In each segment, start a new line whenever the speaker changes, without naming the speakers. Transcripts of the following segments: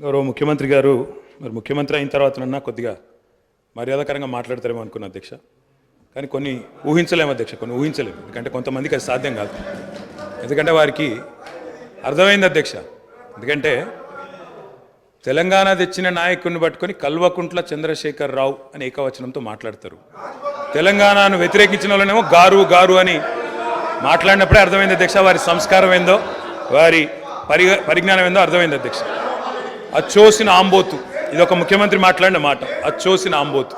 గౌరవ ముఖ్యమంత్రి గారు మరి ముఖ్యమంత్రి అయిన తర్వాతనన్నా కొద్దిగా మర్యాదకరంగా మాట్లాడతారేమో అనుకున్న అధ్యక్ష. కానీ కొన్ని ఊహించలేము అధ్యక్ష, కొన్ని ఊహించలేము. ఎందుకంటే కొంతమందికి అది సాధ్యం కాదు. ఎందుకంటే వారికి అర్థమైంది అధ్యక్ష. ఎందుకంటే తెలంగాణ తెచ్చిన నాయకుడిని పట్టుకొని కల్వకుంట్ల చంద్రశేఖర్ రావు అని ఏకవచనంతో మాట్లాడతారు. తెలంగాణను వ్యతిరేకించిన వాళ్ళనేమో గారు గారు అని మాట్లాడినప్పుడే అర్థమైంది అధ్యక్ష వారి సంస్కారం ఏందో, వారి పరిజ్ఞానం ఏందో అర్థమైంది అధ్యక్ష. అచ్చోసిన ఆంబోతు, ఇది ఒక ముఖ్యమంత్రి మాట్లాడిన మాట. అచ్చోసిన ఆంబోతు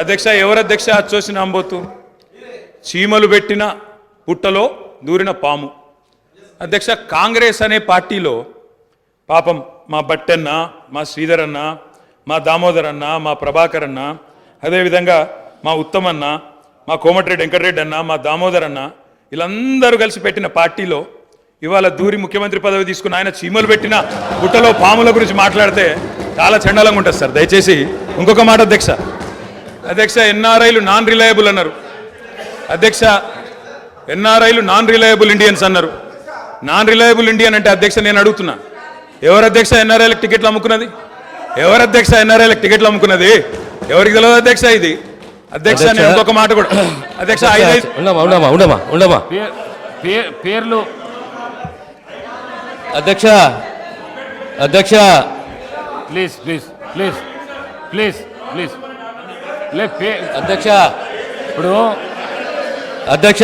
అధ్యక్ష. ఎవరు అధ్యక్ష అచ్చోసిన ఆంబోతు? చీమలు పెట్టిన పుట్టలో దూరిన పాము అధ్యక్ష. కాంగ్రెస్ అనే పార్టీలో పాపం మా బట్టన్న, మా శ్రీధర్ అన్న, మా దామోదర్ అన్న, మా ప్రభాకర్ అన్న, అదేవిధంగా మా ఉత్తమన్న, మా కోమటిరెడ్డి వెంకటరెడ్డి అన్న, మా దామోదర్ అన్న, వీళ్ళందరూ కలిసి పెట్టిన పార్టీలో ఇవాళ దూరి ముఖ్యమంత్రి పదవి తీసుకుని ఆయన చీమలు పెట్టిన పుట్టలో పాముల గురించి మాట్లాడితే చాలా చండాలంగా ఉంటుంది సార్. దయచేసి ఇంకొక మాట అధ్యక్ష. అధ్యక్ష, ఎన్ఆర్ఐలు నాన్ రిలయబుల్ అన్నారు అధ్యక్ష. ఎన్ఆర్ఐలు నాన్ రిలయబుల్ ఇండియన్స్ అన్నారు. నాన్ రిలయబుల్ ఇండియన్ అంటే అధ్యక్ష నేను అడుగుతున్నా, ఎవరు అధ్యక్ష ఎన్ఆర్ఐలకు టికెట్లు అమ్ముకున్నది? ఎవరు అధ్యక్ష ఎన్ఆర్ఐలకు టికెట్లు అమ్ముకున్నది? ఎవరికి తెలియదు అధ్యక్ష ఇది? అధ్యక్ష నేను ఇంకొక మాట కూడా అధ్యక్ష,
పేర్లు
అధ్యక్ష అధ్యక్ష
please please please please please
అధ్యక్ష
ఇప్పుడు
అధ్యక్ష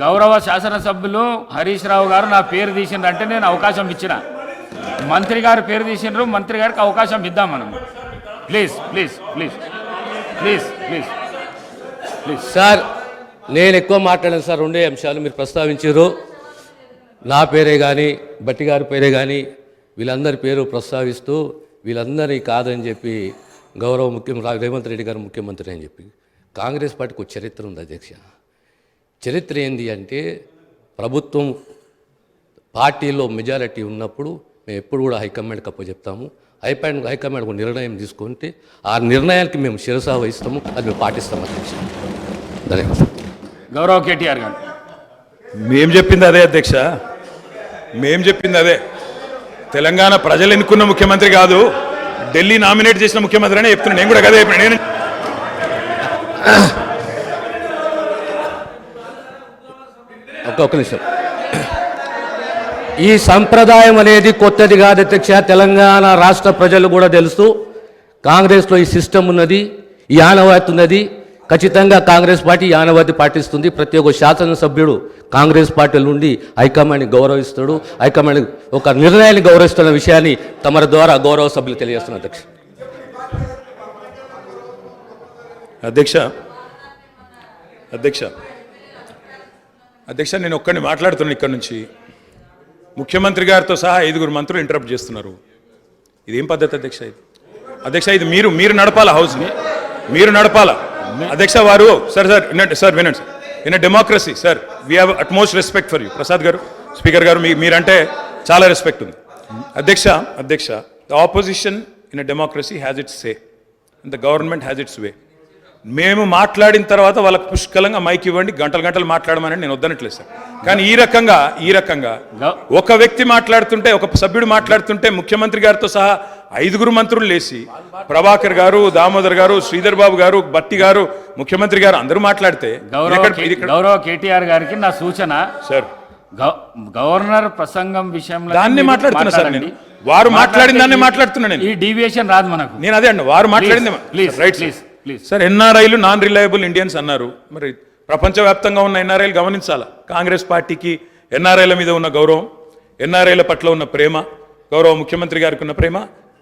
గౌరవ శాసనసభ్యులు హరీష్ రావు గారు నా పేరు తీసిండ్రంటే నేను అవకాశం ఇచ్చిన. మంత్రి గారు పేరు తీసిండ్రు, మంత్రి గారికి అవకాశం ఇద్దాం మనం. Please please please please please please
sir, నేను ఎక్కువ మాట్లాడాను సార్. రెండే అంశాలు మీరు ప్రస్తావించారు. నా పేరే కానీ బట్టి గారి పేరే కానీ వీళ్ళందరి పేరు ప్రస్తావిస్తూ వీళ్ళందరినీ కాదని చెప్పి గౌరవ రేవంత్ రెడ్డి గారు ముఖ్యమంత్రి అని చెప్పి కాంగ్రెస్ పార్టీకి ఒక చరిత్ర ఉంది అధ్యక్ష. చరిత్ర ఏంది అంటే ప్రభుత్వం పార్టీలో మెజారిటీ ఉన్నప్పుడు మేము ఎప్పుడు కూడా హైకమాండ్కి అప్పచెప్తాము. హైకమాండ్ ఒక నిర్ణయం తీసుకుంటే ఆ నిర్ణయానికి మేము శిరసా వహిస్తాము, అది మేము పాటిస్తాము అధ్యక్ష. ధన్యవాదాలు.
గౌరవ కేటీఆర్ గారు.
మేం చెప్పింది అదే అధ్యక్ష, మేం చెప్పింది అదే. తెలంగాణ ప్రజలు ఎన్నుకున్న ముఖ్యమంత్రి కాదు, ఢిల్లీ నామినేట్ చేసిన ముఖ్యమంత్రి అనే చెప్తున్నాను. నేను కూడా కదే చెప్పాను. నేను
ఒక్క నిమిషం. ఈ సంప్రదాయం అనేది కొత్తది కాదు అధ్యక్ష. తెలంగాణ రాష్ట్ర ప్రజలు కూడా తెలుసు, కాంగ్రెస్లో ఈ సిస్టమ్ ఉన్నది, ఈ ఆనవాయితీ ఉన్నది. ఖచ్చితంగా కాంగ్రెస్ పార్టీ ఈ ఆనవాయితీ పాటిస్తుంది. ప్రతి ఒక్క శాసనసభ్యుడు కాంగ్రెస్ పార్టీ నుండి హైకమాండ్ని గౌరవిస్తాడు, హైకమాండ్ ఒక నిర్ణయాన్ని గౌరవిస్తున్న విషయాన్ని తమ ద్వారా గౌరవ సభ్యులు తెలియజేస్తున్నారు అధ్యక్ష.
అధ్యక్ష అధ్యక్ష అధ్యక్ష నేను ఒక్కడిని మాట్లాడుతున్నాను ఇక్కడ నుంచి. ముఖ్యమంత్రి గారితో సహా 5 మంత్రులు ఇంటరప్ట్ చేస్తున్నారు. ఇదేం పద్ధతి అధ్యక్ష? ఇది అధ్యక్ష, ఇది మీరు నడపాలా, హౌస్ని మీరు నడపాలా అధ్యక్ష. వారు సార్ సార్ వినండి sir. In a democracy sir we have utmost respect for you. Prasad గారు, స్పీకర్ గారు, మీరంటే చాలా రెస్పెక్ట్ ఉంది అధ్యక్ష. అధ్యక్ష, the opposition in a democracy has its say and the government has its way. మేము మాట్లాడిన తర్వాత వాళ్ళకు పుష్కలంగా మైక్ ఇవ్వండి, గంటలు గంటలు మాట్లాడమని నేను వద్దనట్లేదు సార్. కానీ ఈ రకంగా ఒక వ్యక్తి మాట్లాడుతుంటే, ఒక సభ్యుడు మాట్లాడుతుంటే ముఖ్యమంత్రి గారితో సహా 5 మంత్రులు లేచి ప్రభాకర్ గారు, దామోదర్ గారు, శ్రీధర్ బాబు గారు, బట్టి గారు, ముఖ్యమంత్రి గారు అందరూ మాట్లాడితే
గౌరవ కేటీఆర్ గారికి నా సూచన సార్, గవర్నర్ ప్రసంగం విషయంలో
దాన్ని మాట్లాడుతున్నా సార్. నేను వారు మాట్లాడిన దాన్ని మాట్లాడుతున్నాను.
ఈ డీవియేషన్ రాదు మనకు.
నేను అదే అండి, వారు మాట్లాడింది రైట్ ప్లీజ్ సార్. ఎన్ఆర్ఐలు నాన్ రిలయబుల్ ఇండియన్స్ అన్నారు. మరి ప్రపంచవ్యాప్తంగా ఉన్న ఎన్ఆర్ఐలు గమనించాలా. కాంగ్రెస్ పార్టీకి ఎన్ఆర్ఐల మీద ఉన్న గౌరవం, ఎన్ఆర్ఐల పట్ల ఉన్న ప్రేమ, గౌరవ ముఖ్యమంత్రి గారికి ఉన్న ప్రేమ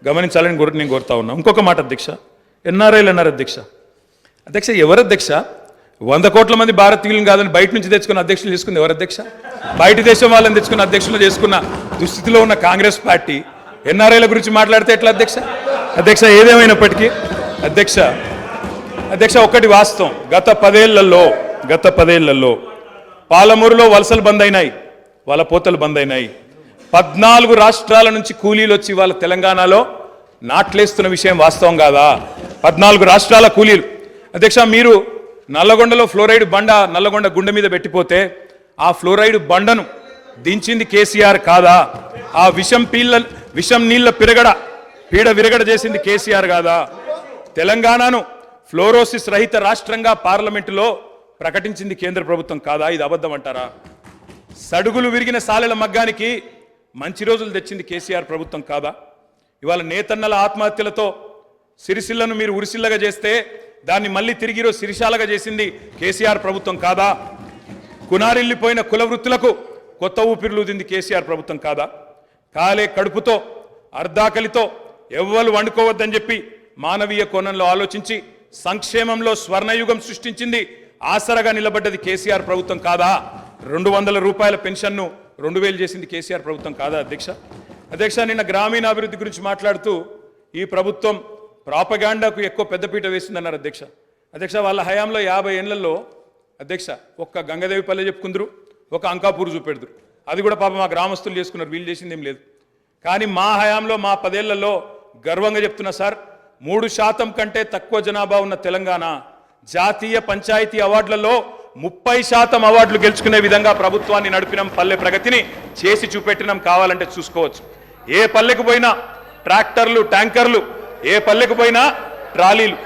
గమనించాలని నేను కోరుతా ఉన్నా. ఇంకొక మాట అధ్యక్ష, ఎన్ఆర్ఐలు అన్నారు అధ్యక్ష. అధ్యక్ష, ఎవరు అధ్యక్ష? 100 కోట్ల మంది భారతీయులను కాదని బయట నుంచి తెచ్చుకున్న అధ్యక్షులు చేసుకుంది ఎవరు అధ్యక్ష? బయట దేశం వాళ్ళని తెచ్చుకున్న అధ్యక్షులు చేసుకున్న దుస్థితిలో ఉన్న కాంగ్రెస్ పార్టీ ఎన్ఆర్ఐల గురించి మాట్లాడితే ఎట్లా అధ్యక్ష? అధ్యక్ష, ఏదేమైనప్పటికీ అధ్యక్ష ఒక్కటి వాస్తవం, గత 10 ఏళ్లలో పాలమూరులో వలసలు బంద్ అయినాయి, వాళ్ళ పోతలు బంద్ అయినాయి. 14 రాష్ట్రాల నుంచి కూలీలు వచ్చి వాళ్ళ తెలంగాణలో నాట్లేస్తున్న విషయం వాస్తవం కాదా? 14 రాష్ట్రాల కూలీలు అధ్యక్ష. మీరు నల్లగొండలో ఫ్లోరైడ్ బండ నల్లగొండ గుండె మీద పెట్టిపోతే ఆ ఫ్లోరైడ్ బండను దించింది కేసీఆర్ కాదా? ఆ విషం నీళ్ళ పీడ విరగడ చేసింది కేసీఆర్ కాదా? తెలంగాణను ఫ్లోరోసిస్ రహిత రాష్ట్రంగా పార్లమెంటులో ప్రకటించింది కేంద్ర ప్రభుత్వం కాదా? ఇది అబద్ధం అంటారా? సడుగులు విరిగిన సాలెల మగ్గానికి మంచి రోజులు తెచ్చింది కేసీఆర్ ప్రభుత్వం కాదా? ఇవాళ నేతన్నల ఆత్మహత్యలతో సిరిసిల్లను మీరు ఉరిసిల్లగా చేస్తే దాన్ని మళ్ళీ తిరిగి సిరిశాలగా చేసింది కేసీఆర్ ప్రభుత్వం కాదా? కునారిల్లిపోయిన కుల వృత్తులకు కొత్త ఊపిరులు ఊదింది కేసీఆర్ ప్రభుత్వం కాదా? కాలే కడుపుతో అర్ధాకలితో ఎవ్వరు వండుకోవద్దని చెప్పి మానవీయ కోణంలో ఆలోచించి సంక్షేమంలో స్వర్ణయుగం సృష్టించింది, ఆసరగా నిలబడ్డది కేసీఆర్ ప్రభుత్వం కాదా? 200 రూపాయల పెన్షన్ను 2000 చేసింది కేసీఆర్ ప్రభుత్వం కాదా? అధ్యక్ష నిన్న గ్రామీణాభివృద్ధి గురించి మాట్లాడుతూ ఈ ప్రభుత్వం ప్రాపగాండాకు ఎక్కువ పెద్దపీట వేసిందన్నారు అధ్యక్ష వాళ్ళ హయాంలో 50 ఏళ్లలో అధ్యక్ష ఒక్క గంగదేవి పల్లె చెప్పుకుందరు, ఒక అంకాపూర్ చూపెడుదురు. అది కూడా పాప మా గ్రామస్తులు చేసుకున్నారు, వీళ్ళు చేసింది ఏం లేదు. కానీ మా హయాంలో మా 10 ఏళ్లలో గర్వంగా చెప్తున్నా సార్, 3% కంటే తక్కువ జనాభా ఉన్న తెలంగాణ జాతీయ పంచాయతీ అవార్డులలో 30% అవార్డులు గెలుచుకునే విధంగా ప్రభుత్వాన్ని నడిపినాం. పల్లె ప్రగతిని చేసి చూపెట్టినాం, కావాలంటే చూసుకోవచ్చు. ఏ పల్లెకు పోయినా ట్రాక్టర్లు, ట్యాంకర్లు, ఏ పల్లెకు పోయినా ట్రాలీలు,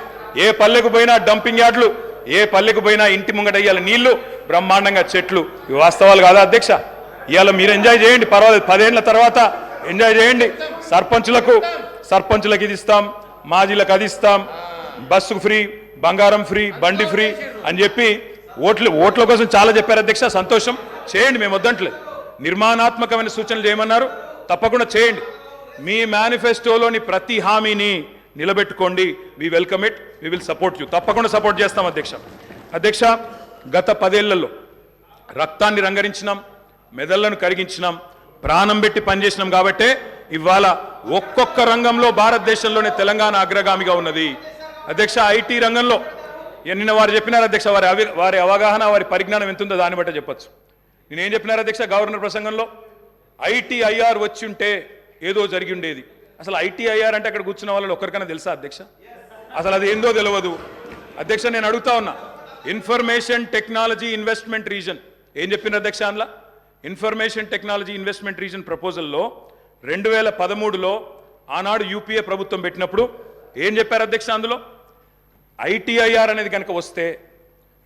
ఏ పల్లెకు పోయినా డంపింగ్ యార్డులు, ఏ పల్లెకు పోయినా ఇంటి ముంగటయ్యాల నీళ్లు, బ్రహ్మాండంగా చెట్లు. ఇవి వాస్తవాలు కాదా అధ్యక్ష? ఇవాళ మీరు ఎంజాయ్ చేయండి, పర్వాలేదు. 10 ఏళ్ల తర్వాత ఎంజాయ్ చేయండి. సర్పంచులకు ఇది ఇస్తాం, మాజీలకు అది ఇస్తాం, బస్సు ఫ్రీ, బంగారం ఫ్రీ, బండి ఫ్రీ అని చెప్పి ఓట్ల కోసం చాలా చెప్పారు అధ్యక్ష. సంతోషం, చేయండి, మేము వద్దంటలేదు. నిర్మాణాత్మకమైన సూచనలు చేయమన్నారు, తప్పకుండా చేయండి. మీ మేనిఫెస్టోలోని ప్రతి హామీని నిలబెట్టుకోండి. We welcome it, we will support you. తప్పకుండా సపోర్ట్ చేస్తాం అధ్యక్ష. గత 10 ఏళ్లలో రక్తాన్ని రంగరించినాం, మెదళ్లను కరిగించినాం, ప్రాణం పెట్టి పనిచేసినాం. కాబట్టే ఇవాళ ఒక్కొక్క రంగంలో భారతదేశంలోనే తెలంగాణ అగ్రగామిగా ఉన్నది అధ్యక్ష. ఐటీ రంగంలో నిన్న వారు చెప్పినారు అధ్యక్ష, వారి అవగాహన, వారి పరిజ్ఞానం ఎంతుందో దాన్ని బట్టే చెప్పచ్చు. నేనేం చెప్పినారు అధ్యక్ష గవర్నర్ ప్రసంగంలో? ITIR వచ్చి ఉంటే ఏదో జరిగి ఉండేది. అసలు ITIR అంటే అక్కడ కూర్చున్న వాళ్ళని ఒక్కరికైనా తెలుసా అధ్యక్ష? అసలు అది ఏందో తెలియదు అధ్యక్ష. నేను అడుగుతా ఉన్నా, ఇన్ఫర్మేషన్ టెక్నాలజీ ఇన్వెస్ట్మెంట్ రీజన్ ఏం చెప్పిన అధ్యక్ష? అందులో ఇన్ఫర్మేషన్ టెక్నాలజీ ఇన్వెస్ట్మెంట్ రీజన్ ప్రపోజల్లో 2013లో ఆనాడు UPA ప్రభుత్వం పెట్టినప్పుడు ఏం చెప్పారు అధ్యక్ష? అందులో ITIR అనేది కనుక వస్తే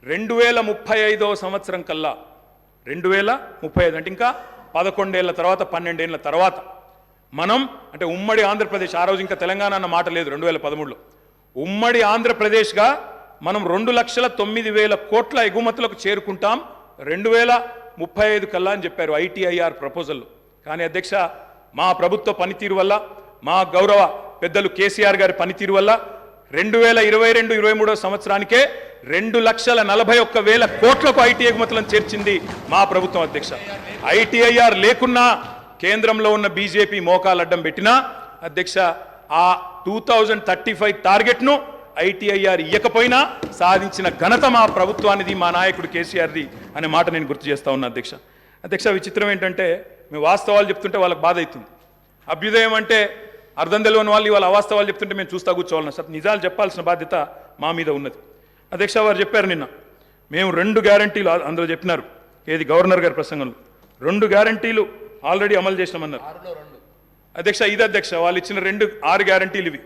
2035వ సంవత్సరం కల్లా, 2035 అంటే ఇంకా 11 ఏళ్ల తర్వాత, 12 ఏళ్ల తర్వాత మనం అంటే ఉమ్మడి ఆంధ్రప్రదేశ్, ఆ రోజు ఇంకా తెలంగాణ అన్న మాట లేదు 2013లో, ఉమ్మడి ఆంధ్రప్రదేశ్గా మనం 2,09,000 కోట్ల ఎగుమతులకు చేరుకుంటాం 2035 కల్లా అని చెప్పారు ITIR ప్రపోజల్లో. కానీ అధ్యక్ష మా ప్రభుత్వ పనితీరు వల్ల, మా గౌరవ పెద్దలు కేసీఆర్ గారి పనితీరు వల్ల 2022-23 సంవత్సరానికే 2,41,000 కోట్లకు IT ఎగుమతులను చేర్చింది మా ప్రభుత్వం అధ్యక్ష. ITIR లేకున్నా కేంద్రంలో ఉన్న బీజేపీ మోకాలు అడ్డం పెట్టినా అధ్యక్ష ఆ 2035 టార్గెట్ను ITIR ఇయ్యకపోయినా సాధించిన ఘనత మా ప్రభుత్వానిది, మా నాయకుడు కేసీఆర్ది అనే మాట నేను గుర్తు చేస్తా ఉన్నా అధ్యక్ష. విచిత్రం ఏంటంటే మేము వాస్తవాలు చెప్తుంటే వాళ్ళకి బాధ అవుతుంది. అభ్యుదయం అంటే అర్థం తెలియని వాళ్ళు ఇవాళ అవాస్తవాలు చెప్తుంటే మేము చూస్తా కూర్చోవాలన్నా సార్, నిజాలు చెప్పాల్సిన బాధ్యత మా మీద ఉన్నది అధ్యక్ష. వారు చెప్పారు నిన్న మేము 2 గ్యారంటీలు అందులో చెప్పినారు, ఏది గవర్నర్ గారి ప్రసంగంలో 2 గ్యారంటీలు ఆల్రెడీ అమలు చేసినామన్నారు అధ్యక్ష. ఇది అధ్యక్ష వాళ్ళు ఇచ్చిన 6 గ్యారంటీలు ఇవి.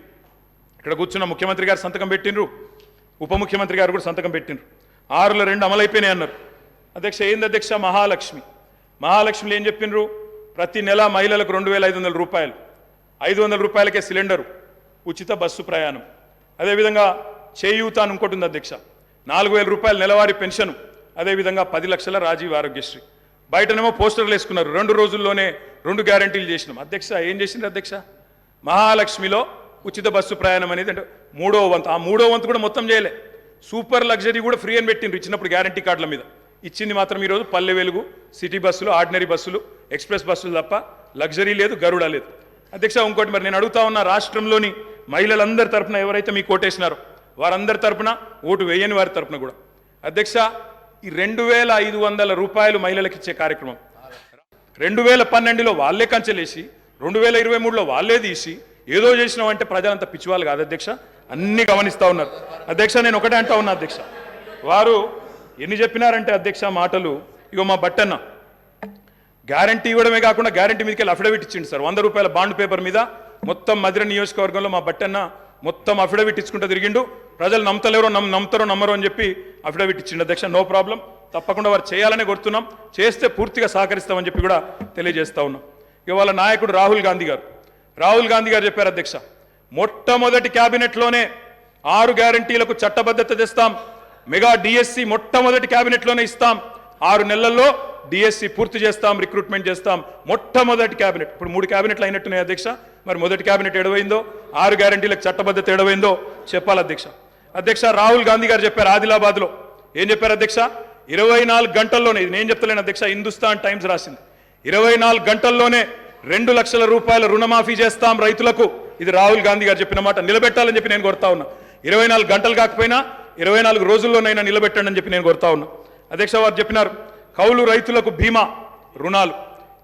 ఇక్కడ కూర్చున్న ముఖ్యమంత్రి గారు సంతకం పెట్టినరు, ఉప ముఖ్యమంత్రి గారు కూడా సంతకం పెట్టినరు. 6లో 2 అమలైపోయినాయి అన్నారు అధ్యక్ష. ఏంది అధ్యక్ష? మహాలక్ష్మిలో ఏం చెప్పినరు? ప్రతి నెల మహిళలకు 2,500 రూపాయలు, 500 రూపాయలకే సిలిండరు, ఉచిత బస్సు ప్రయాణం. అదేవిధంగా చేయూత అని ఇంకోటి ఉంది అధ్యక్ష, 4,000 రూపాయలు నెలవారీ పెన్షన్. అదేవిధంగా 10 లక్షల రాజీవ్ ఆరోగ్యశ్రీ. బయటనేమో పోస్టర్లు వేసుకున్నారు, 2 రోజుల్లోనే 2 గ్యారంటీలు చేసినాం అధ్యక్ష. ఏం చేసింది అధ్యక్ష? మహాలక్ష్మిలో ఉచిత బస్సు ప్రయాణం అనేది అంటే 3వ వంతు, ఆ 3వ వంతు కూడా మొత్తం చేయలే. సూపర్ లగ్జరీ కూడా ఫ్రీ అని పెట్టిండ్రు ఇచ్చినప్పుడు గ్యారంటీ కార్డుల మీద. ఇచ్చింది మాత్రం ఈరోజు పల్లె వెలుగు, సిటీ బస్సులు, ఆర్డినరీ బస్సులు, ఎక్స్ప్రెస్ బస్సులు తప్ప లగ్జరీ లేదు, గరుడ లేదు అధ్యక్ష. ఇంకోటి మరి నేను అడుగుతా ఉన్నా, రాష్ట్రంలోని మహిళలందరి తరపున ఎవరైతే మీకు ఓటేసినారో వారందరి తరపున, ఓటు వేయని వారి తరపున కూడా అధ్యక్ష ఈ 2,500 రూపాయలు మహిళలకు ఇచ్చే కార్యక్రమం 2012లో వాళ్ళే కంచెలేసి 2023లో వాళ్ళే తీసి ఏదో చేసినామంటే ప్రజలంతా పిచ్చివాళ్ళు కాదు అధ్యక్ష, అన్ని గమనిస్తూ ఉన్నారు అధ్యక్ష. నేను ఒకటే అంటా ఉన్నా అధ్యక్ష, వారు ఎన్ని చెప్పినారంటే అధ్యక్ష మాటలు, ఇగో మా బట్టన్న గ్యారంటీ ఇవ్వడమే కాకుండా గ్యారంటీ మీదకి అఫిడవిట్ ఇచ్చిండు సార్. 100 రూపాయల బాండ్ పేపర్ మీద మొత్తం మధిర నియోజకవర్గంలో మా బట్టన్న మొత్తం అఫిడవిట్ ఇచ్చుకుంటూ తిరిగిండు. ప్రజలు నమ్మతలేరో నమ్ముతారో నమ్మరో అని చెప్పి అఫిడవిట్ ఇచ్చిండు అధ్యక్ష. నో ప్రాబ్లం, తప్పకుండా వారు చేయాలనే కోరుతున్నాం, చేస్తే పూర్తిగా సహకరిస్తామని చెప్పి కూడా తెలియజేస్తా ఉన్నాం. ఇవాళ నాయకుడు రాహుల్ గాంధీ గారు చెప్పారు అధ్యక్ష, మొట్టమొదటి క్యాబినెట్లోనే 6 గ్యారంటీలకు చట్టబద్ధత తెస్తాం, మెగా డిఎస్సి మొట్టమొదటి క్యాబినెట్లోనే ఇస్తాం, 6 నెలల్లో డిఎస్సి పూర్తి చేస్తాం, రిక్రూట్మెంట్ చేస్తాం. మొట్టమొదటి క్యాబినెట్. ఇప్పుడు 3 క్యాబినెట్లు అయినట్టున్నాయి అధ్యక్ష. మరి మొదటి క్యాబినెట్ ఎడవైందో, 6 గ్యారంటీలకు చట్టబద్ధత ఎడవైందో చెప్పాలి అధ్యక్ష. అధ్యక్ష రాహుల్ గాంధీ గారు చెప్పారు ఆదిలాబాద్లో, ఏం చెప్పారు అధ్యక్ష, 24 గంటల్లోనే, ఇది నేను చెప్తలేను అధ్యక్ష, హిందుస్థాన్ టైమ్స్ రాసింది, 24 గంటల్లోనే 2 లక్షల రూపాయల రుణమాఫీ చేస్తాం రైతులకు. ఇది రాహుల్ గాంధీ గారు చెప్పిన మాట, నిలబెట్టాలని చెప్పి నేను కోరుతా ఉన్నా. 24 గంటలు కాకపోయినా 24 రోజుల్లోనైనా నిలబెట్టండి అని చెప్పి నేను కోరుతా ఉన్నా అధ్యక్ష. వారు చెప్పినారు కౌలు రైతులకు బీమా రుణాలు,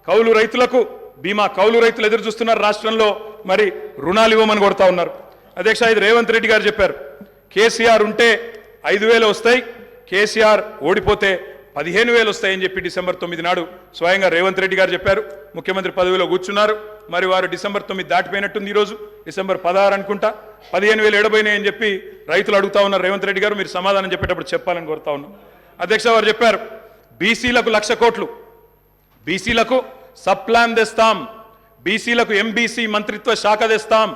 కౌలు రైతులకు బీమా, కౌలు రైతులు ఎదురు చూస్తున్నారు రాష్ట్రంలో, మరి రుణాలు ఇవ్వమని కోరుతా ఉన్నారు అధ్యక్ష. ఇది రేవంత్ రెడ్డి గారు చెప్పారు, కేసీఆర్ ఉంటే 5,000 వస్తాయి, కేసీఆర్ ఓడిపోతే 15,000 వస్తాయని చెప్పి డిసెంబర్ 9 నాడు స్వయంగా రేవంత్ రెడ్డి గారు చెప్పారు. ముఖ్యమంత్రి పదవిలో కూర్చున్నారు, మరి వారు డిసెంబర్ 9 దాటిపోయినట్టుంది, ఈరోజు డిసెంబర్ 16 అనుకుంటా, 15,000 ఎడబోయినాయని చెప్పి రైతులు అడుగుతా ఉన్నారు. రేవంత్ రెడ్డి గారు మీరు సమాధానం చెప్పేటప్పుడు చెప్పాలని కోరుతా ఉన్నాం అధ్యక్ష. వారు చెప్పారు బీసీలకు 1,00,000 కోట్లు, బీసీలకు సబ్ ప్లాన్ తెస్తాం, బీసీలకు ఎంబీసీ మంత్రిత్వ శాఖ తెస్తాం,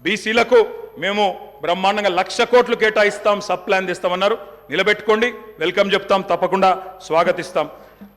బీసీలకు మేము బ్రహ్మాండంగా 1,00,000 కోట్లు కేటాయిస్తాం, సబ్ ప్లాన్ తెస్తామన్నారు. నిలబెట్టుకోండి, వెల్కమ్ చెప్తాం, తప్పకుండా స్వాగతిస్తాం.